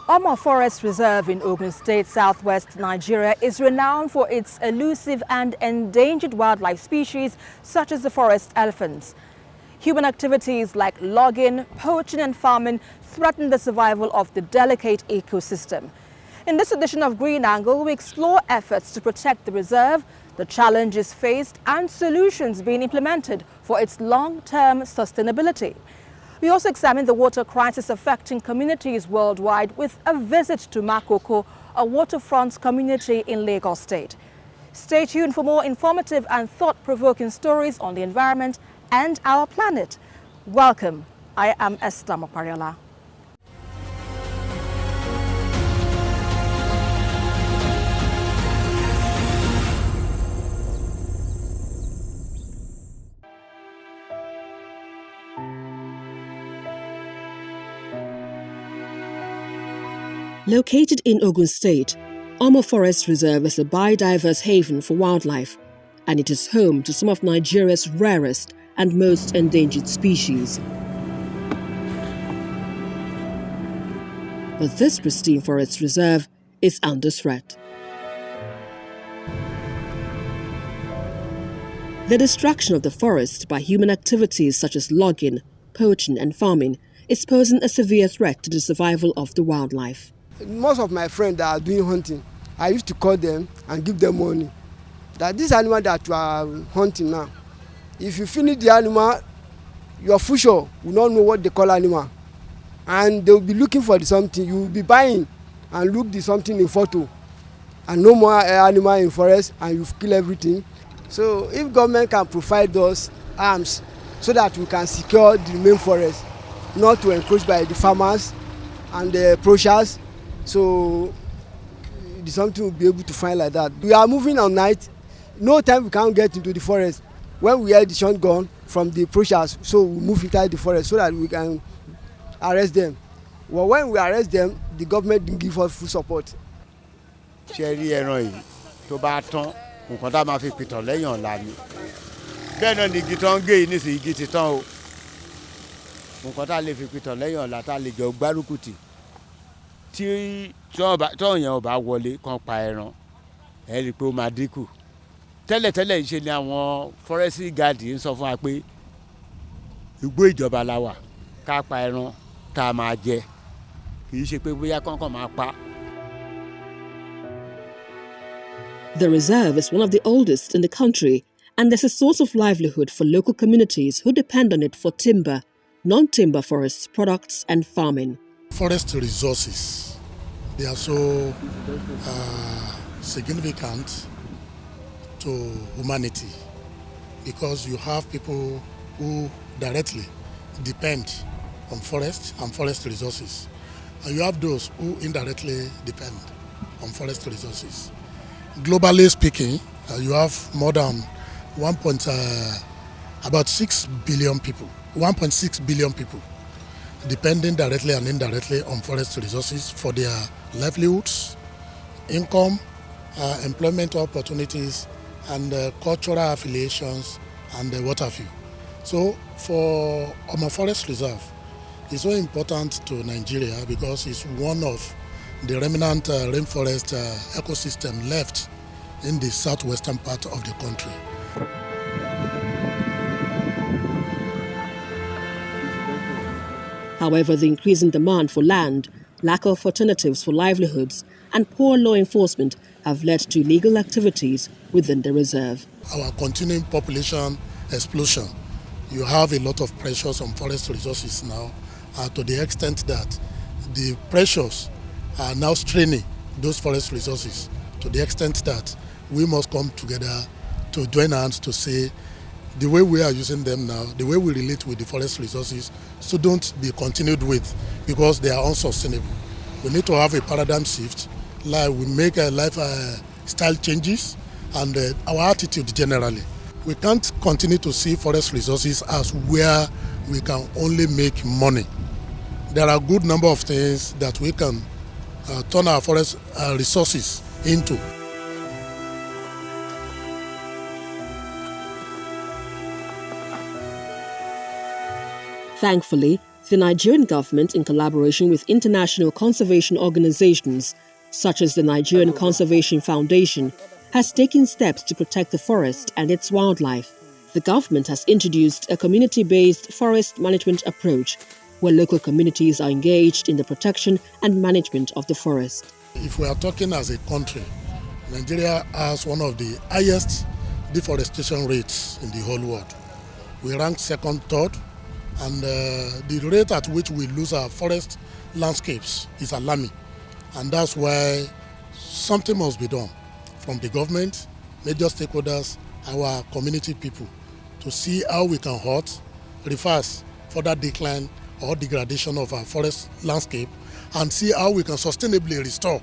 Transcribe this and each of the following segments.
Omo Forest Reserve in Ogun State, southwest Nigeria, is renowned for its elusive and endangered wildlife species such as the forest elephants. Human activities like logging, poaching and farming threaten the survival of the delicate ecosystem. In this edition of Green Angle, we explore efforts to protect the reserve, the challenges faced and solutions being implemented for its long-term sustainability. We also examine the water crisis affecting communities worldwide with a visit to Makoko, a waterfront community in Lagos State. Stay tuned for more informative and thought-provoking stories on the environment and our planet. Welcome. I am Esther Mopariola. Located in Ogun State, Omo Forest Reserve is a biodiverse haven for wildlife, and it is home to some of Nigeria's rarest and most endangered species. But this pristine forest reserve is under threat. The destruction of the forest by human activities such as logging, poaching and farming is posing a severe threat to the survival of the wildlife. Most of my friends that are doing hunting, I used to call them and give them money. That this animal that you are hunting now, if you finish the animal, your future will not know what they call animal. And they will be looking for the something. You will be buying and look the something in photo. And no more animal in forest and you kill everything. So if government can provide us arms so that we can secure the main forest, not to encroach by the farmers and the poachers, so the something will be able to find like that. We are moving on night. No time we can't get into the forest. When we hear the shotgun from the poachers, so we move inside the forest so that we can arrest them. Well, when we arrest them, the government didn't give us full support. Ṣé rí ẹran yìí tó bá tán nǹkan tá a máa fi pìtàn lẹ́yìn ọ̀la ni. Bẹ́ẹ̀ náà ni igi tó ń gé yìí nísìnyí igi ti tán o. Nǹkan tá a lè fi pìtàn lẹ́yìn ọ̀la tá a lè jọ gbárùkù tì. Tí ọ̀yàn ò bá wọlé kan pa ẹran ẹ rí i pé ó máa dínkù. Tẹ́lẹ̀tẹ́lẹ̀ ṣe ni àwọn forestry guard ń sọ fún wa pé igbó ìjọba la wà ká pa ẹran tá a máa jẹ kì í ṣe pé bóyá kánkán máa pa. The reserve is one of the oldest in the country, and there's a source of livelihood for local communities who depend on it for timber, non-timber forest products and farming. Forest resources, they are so significant to humanity because you have people who directly depend on forest and forest resources, and you have those who indirectly depend on forest resources. Globally speaking, you have more than about 6 billion people, 1.6 billion people depending directly and indirectly on forest resources for their livelihoods, income, employment opportunities, and cultural affiliations, and what have you. So for Omo Forest Reserve, it's so important to Nigeria because it's one of the remnant rainforest ecosystem left in the southwestern part of the country. However, the increasing demand for land, lack of alternatives for livelihoods, and poor law enforcement have led to illegal activities within the reserve. Our continuing population explosion, you have a lot of pressures on forest resources now, to the extent that the pressures are now straining those forest resources to the extent that we must come together to join hands to say the way we are using them now, the way we relate with the forest resources shouldn't be continued with because they are unsustainable. We need to have a paradigm shift, like we make lifestyle changes and our attitude generally. We can't continue to see forest resources as where we can only make money. There are a good number of things that we can turn our forest resources into. Thankfully, The Nigerian government, in collaboration with international conservation organizations, such as the Nigerian Conservation Foundation, has taken steps to protect the forest and its wildlife. The government has introduced a community-based forest management approach, where local communities are engaged in the protection and management of the forest. If we are talking as a country, Nigeria has one of the highest deforestation rates in the whole world. We rank second, third, and the rate at which we lose our forest landscapes is alarming. And that's why something must be done from the government, major stakeholders, our community people, to see how we can halt, reverse further decline or degradation of our forest landscape, and see how we can sustainably restore.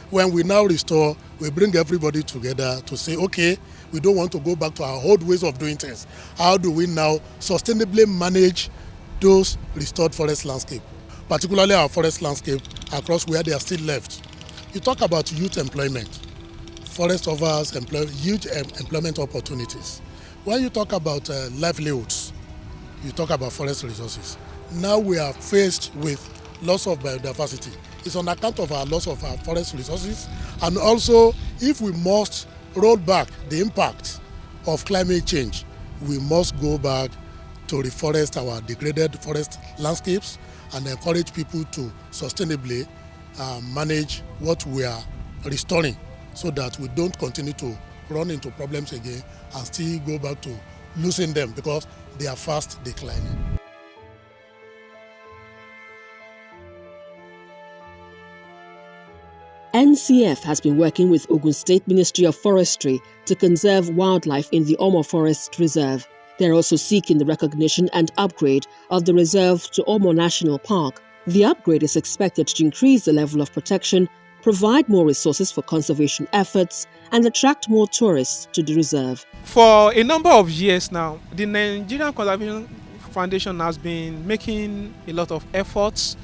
When we now restore, we bring everybody together to say, okay, we don't want to go back to our old ways of doing things. How do we now sustainably manage those restored forest landscape, particularly our forest landscape across where they are still left? You talk about youth employment. Forest offers huge employment opportunities. When you talk about livelihoods, you talk about forest resources. Now we are faced with loss of biodiversity. It's on account of our loss of our forest resources, and also if we must roll back the impact of climate change, we must go back to reforest our degraded forest landscapes and encourage people to sustainably manage what we are restoring, so that we don't continue to run into problems again and still go back to losing them because they are fast declining. NCF has been working with Ogun State Ministry of Forestry to conserve wildlife in the Omo Forest Reserve. They're also seeking the recognition and upgrade of the reserve to Omo National Park. The upgrade is expected to increase the level of protection, provide more resources for conservation efforts, and attract more tourists to the reserve. For a number of years now, the Nigerian Conservation Foundation has been making a lot of efforts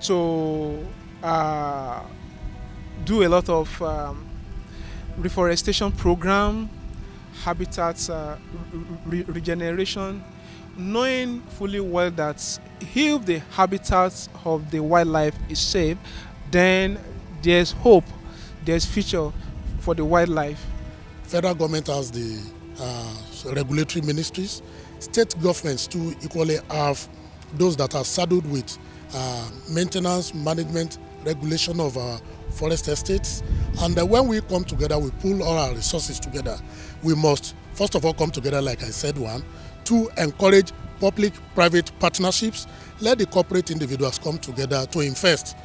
to do a lot of reforestation program, habitat regeneration, knowing fully well that if the habitat of the wildlife is safe, then there's hope, there's future for the wildlife. Federal government has the regulatory ministries. State governments too equally have those that are saddled with maintenance, management, regulation of our forest estates. And when we come together, we pull all our resources together. We must, first of all, come together, like I said, to encourage public-private partnerships. Let the corporate individuals come together to invest.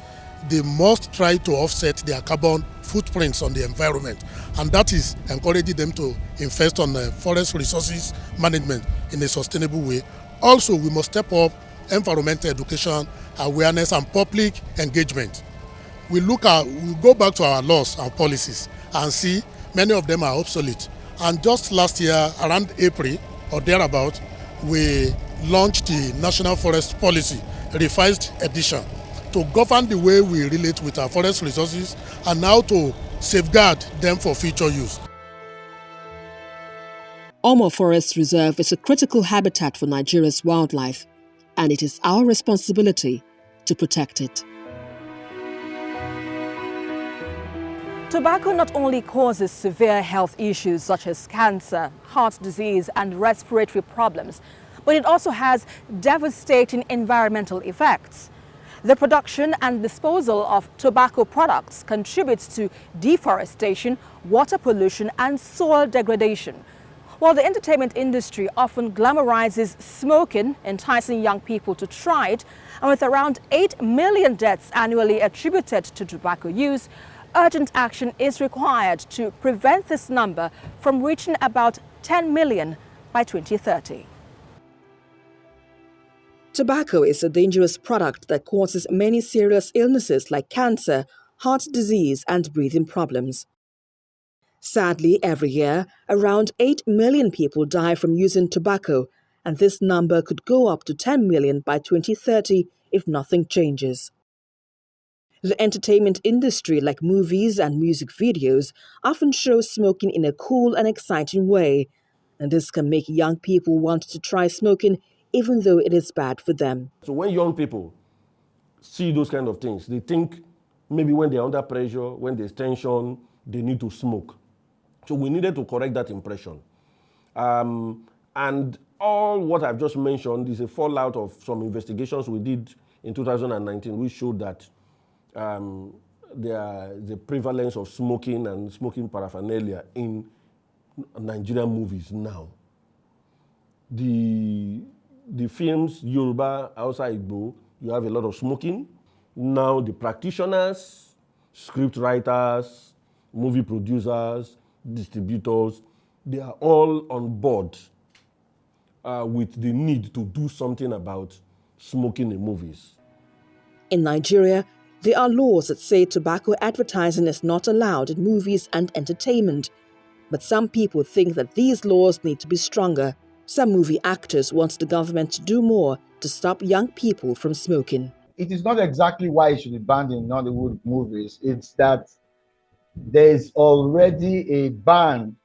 They must try to offset their carbon footprints on the environment, and that is encouraging them to invest on forest resources management in a sustainable way. Also, we must step up environmental education, awareness, and public engagement. We go back to our laws and policies and see many of them are obsolete. And just last year, around April or thereabout, we launched the National Forest Policy, revised edition, to govern the way we relate with our forest resources and how to safeguard them for future use. Omo Forest Reserve is a critical habitat for Nigeria's wildlife, and it is our responsibility to protect it. Tobacco not only causes severe health issues such as cancer, heart disease and respiratory problems, but it also has devastating environmental effects. The production and disposal of tobacco products contributes to deforestation, water pollution and soil degradation. While the entertainment industry often glamorizes smoking, enticing young people to try it, and with around 8 million deaths annually attributed to tobacco use, urgent action is required to prevent this number from reaching about 10 million by 2030. Tobacco is a dangerous product that causes many serious illnesses like cancer, heart disease, and breathing problems. Sadly, every year, around 8 million people die from using tobacco, and this number could go up to 10 million by 2030 if nothing changes. The entertainment industry, like movies and music videos, often shows smoking in a cool and exciting way, and this can make young people want to try smoking even though it is bad for them. So when young people see those kind of things, they think maybe when they're under pressure, when there's tension, they need to smoke. So we needed to correct that impression. And all what I've just mentioned is a fallout of some investigations we did in 2019, which showed that the prevalence of smoking and smoking paraphernalia in Nigerian movies now. The films, Yoruba, Hausa, Igbo, you have a lot of smoking. Now the practitioners, script writers, movie producers, distributors, they are all on board with the need to do something about smoking in movies. In Nigeria, there are laws that say tobacco advertising is not allowed in movies and entertainment. But some people think that these laws need to be stronger. Some movie actors want the government to do more to stop young people from smoking. It is not exactly why it should be banned in Nollywood movies. It's that there's already a ban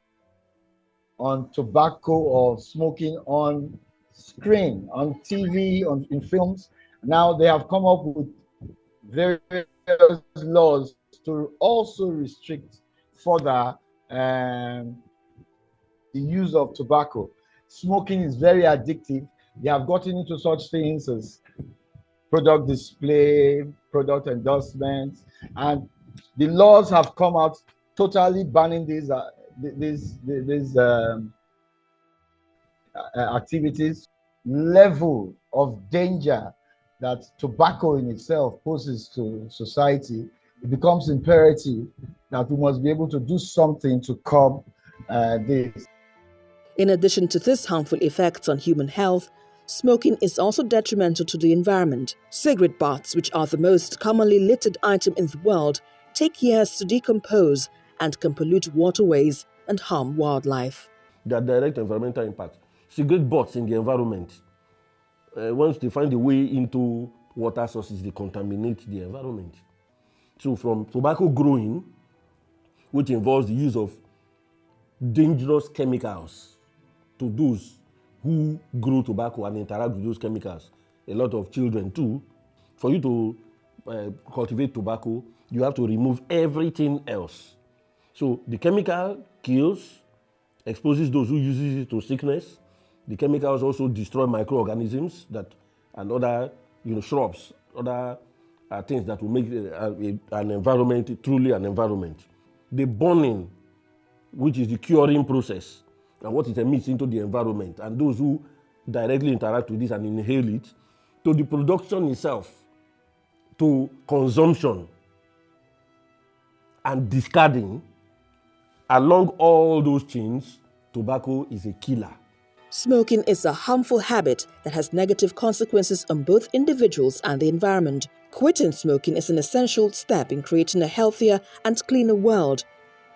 on tobacco or smoking on screen, on TV, in films. Now they have come up with various laws to also restrict further the use of tobacco. Smoking is very addictive. They have gotten into such things as product display, product endorsements, and the laws have come out totally banning these activities. Level of danger that tobacco in itself poses to society, it becomes imperative that we must be able to do something to curb this. In addition to this harmful effects on human health, smoking is also detrimental to the environment. Cigarette butts, which are the most commonly littered item in the world, take years to decompose and can pollute waterways and harm wildlife. Their direct environmental impact. Cigarette butts in the environment, once they find a way into water sources, they contaminate the environment. So from tobacco growing, which involves the use of dangerous chemicals, to those who grow tobacco and interact with those chemicals, a lot of children too. For you to cultivate tobacco, you have to remove everything else. So the chemical kills, exposes those who use it to sickness. The chemicals also destroy microorganisms and other shrubs, other things that will make an environment truly an environment. The burning, which is the curing process, and what it emits into the environment, and those who directly interact with this and inhale it, to the production itself, to consumption and discarding, along all those chains, tobacco is a killer. Smoking is a harmful habit that has negative consequences on both individuals and the environment. Quitting smoking is an essential step in creating a healthier and cleaner world.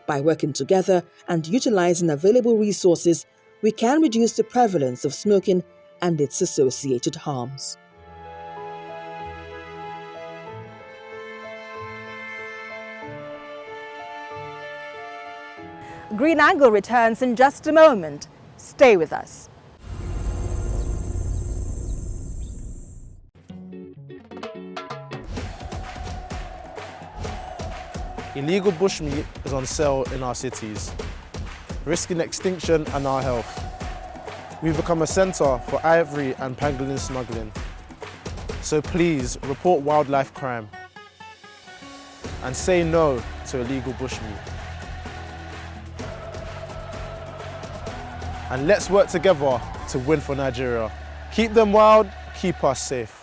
By working together and utilizing available resources, we can reduce the prevalence of smoking and its associated harms. Green Angle returns in just a moment. Stay with us. Illegal bushmeat is on sale in our cities, risking extinction and our health. We've become a centre for ivory and pangolin smuggling. So please report wildlife crime and say no to illegal bushmeat. And let's work together to win for Nigeria. Keep them wild, keep us safe.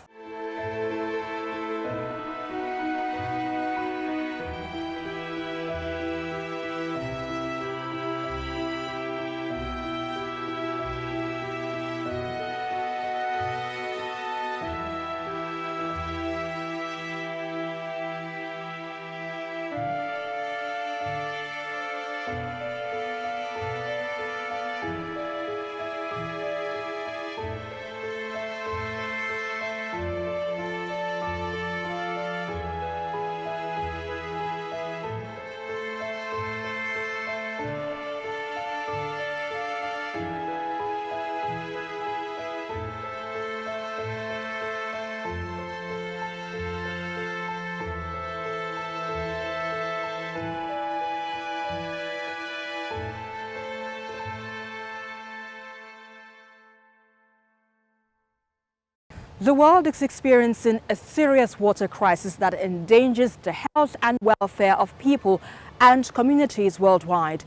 The world is experiencing a serious water crisis that endangers the health and welfare of people and communities worldwide.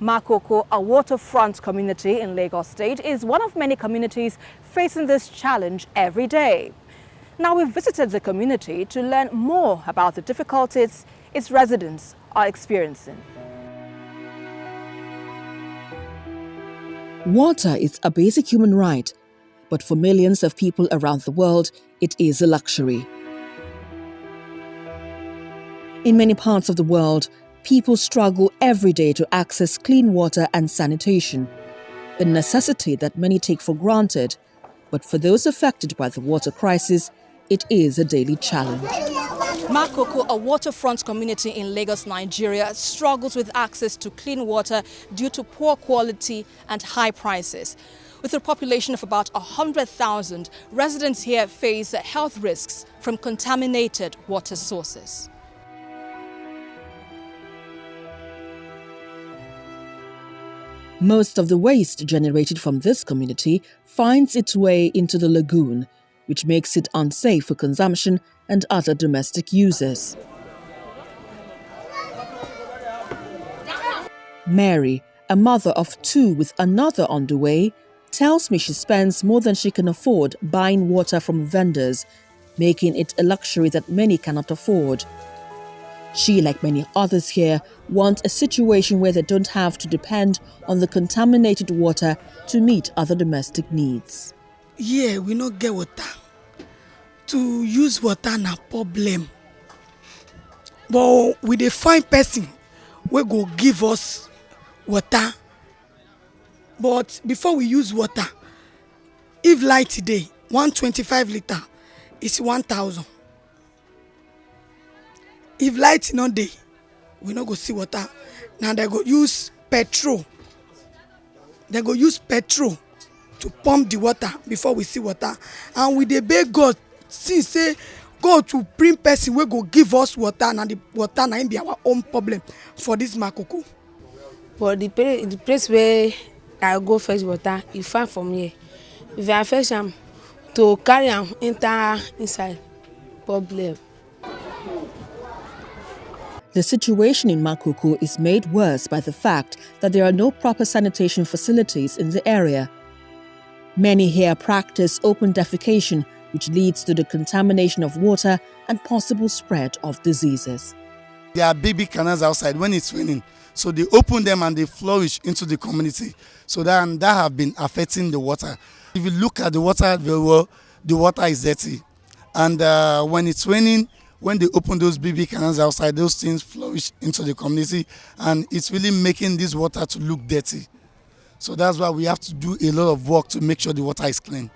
Makoko, a waterfront community in Lagos State, is one of many communities facing this challenge every day. Now we've visited the community to learn more about the difficulties its residents are experiencing. Water is a basic human right, but for millions of people around the world, it is a luxury. In many parts of the world, people struggle every day to access clean water and sanitation, a necessity that many take for granted, but for those affected by the water crisis, it is a daily challenge. Makoko, a waterfront community in Lagos, Nigeria, struggles with access to clean water due to poor quality and high prices. With a population of about 100,000, residents here face health risks from contaminated water sources. Most of the waste generated from this community finds its way into the lagoon, which makes it unsafe for consumption and other domestic uses. Mary, a mother of two with another on the way, tells me she spends more than she can afford buying water from vendors, making it a luxury that many cannot afford. She, like many others here, want a situation where they don't have to depend on the contaminated water to meet other domestic needs. Yeah, we no get water. To use water na problem. But we dey find person wey go give us water. But before we use water, if light today, 125 litre is 1,000. If light no dey, we no go see water. Now they go use petrol. They go use petrol to pump the water before we see water. And we dey beg God, since say God to bring person wey go give us water, and the water na be our own problem for this Makoko. But the place where I go fetch water, e far from here. If I fetch am, to carry am enter inside, problem. The situation in Makoko is made worse by the fact that there are no proper sanitation facilities in the area. Many here practice open defecation, which leads to the contamination of water and possible spread of diseases. There are big canals outside when it's raining. So they open them and they flourish into the community. So that have been affecting the water. If you look at the water very well, the water is dirty. And when it's raining, when they open those big canals outside, those things flourish into the community. And it's really making this water to look dirty. So that's why we have to do a lot of work to make sure the water is clean.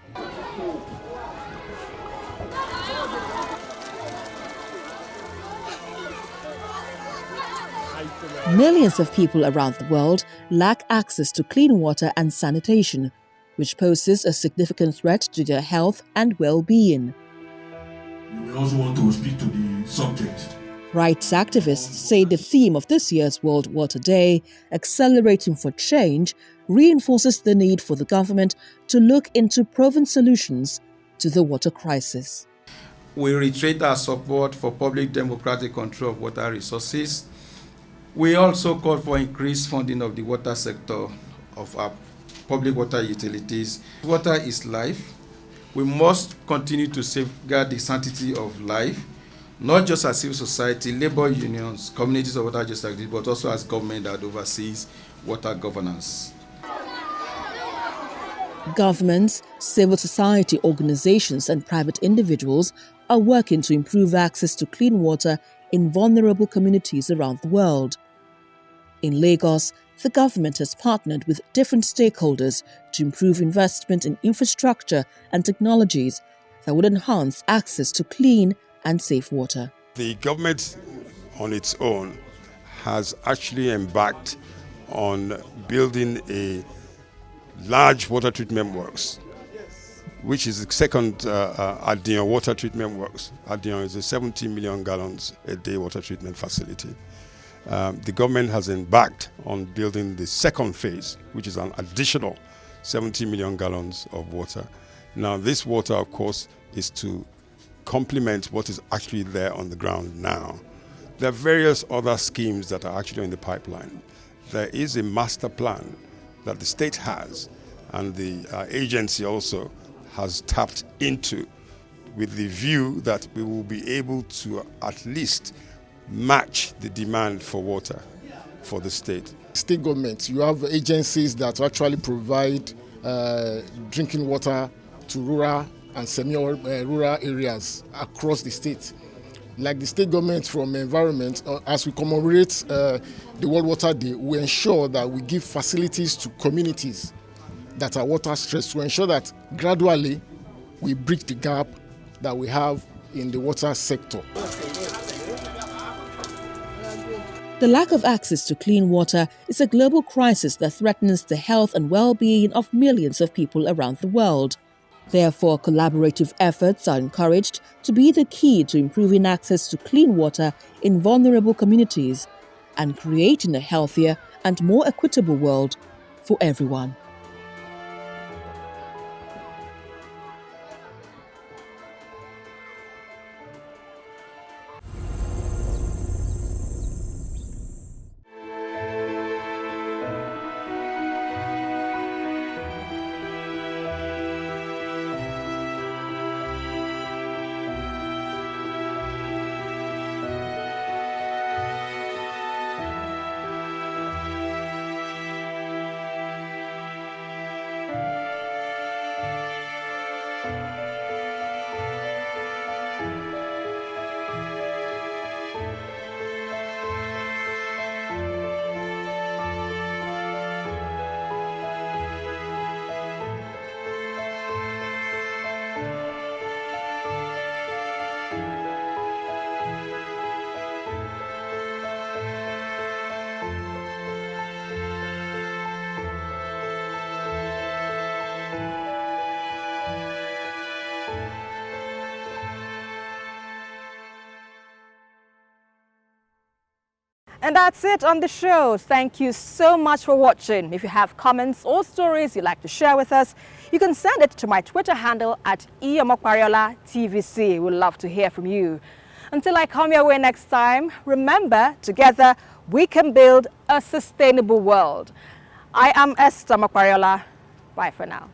Millions of people around the world lack access to clean water and sanitation, which poses a significant threat to their health and well-being. We also want to speak to the subject. Rights activists say the theme of this year's World Water Day, Accelerating for Change, reinforces the need for the government to look into proven solutions to the water crisis. We reiterate our support for public democratic control of water resources. We also call for increased funding of the water sector of our public water utilities. Water is life. We must continue to safeguard the sanctity of life, not just as civil society, labor unions, communities of water just like this, but also as government that oversees water governance. Governments, civil society organizations, and private individuals are working to improve access to clean water in vulnerable communities around the world. In Lagos, the government has partnered with different stakeholders to improve investment in infrastructure and technologies that would enhance access to clean and safe water. The government on its own has actually embarked on building a large water treatment works, which is the second Adion water treatment works. Adion is a 70 million gallons a day water treatment facility. The government has embarked on building the second phase, which is an additional 70 million gallons of water. Now, this water, of course, is to complement what is actually there on the ground now. There are various other schemes that are actually in the pipeline. There is a master plan that the state has, and the agency also has tapped into, with the view that we will be able to at least match the demand for water for the state. State governments, you have agencies that actually provide drinking water to rural and semi-rural areas across the state. Like the state government from environment, as we commemorate the World Water Day, we ensure that we give facilities to communities that are water stressed to ensure that gradually we bridge the gap that we have in the water sector. The lack of access to clean water is a global crisis that threatens the health and well-being of millions of people around the world. Therefore, collaborative efforts are encouraged to be the key to improving access to clean water in vulnerable communities and creating a healthier and more equitable world for everyone. And that's it on the show. Thank you so much for watching. If you have comments or stories you'd like to share with us, you can send it to my Twitter handle at TVC. We'd love to hear from you. Until I come your way next time, remember, together we can build a sustainable world. I am Esther Makwariola. Bye for now.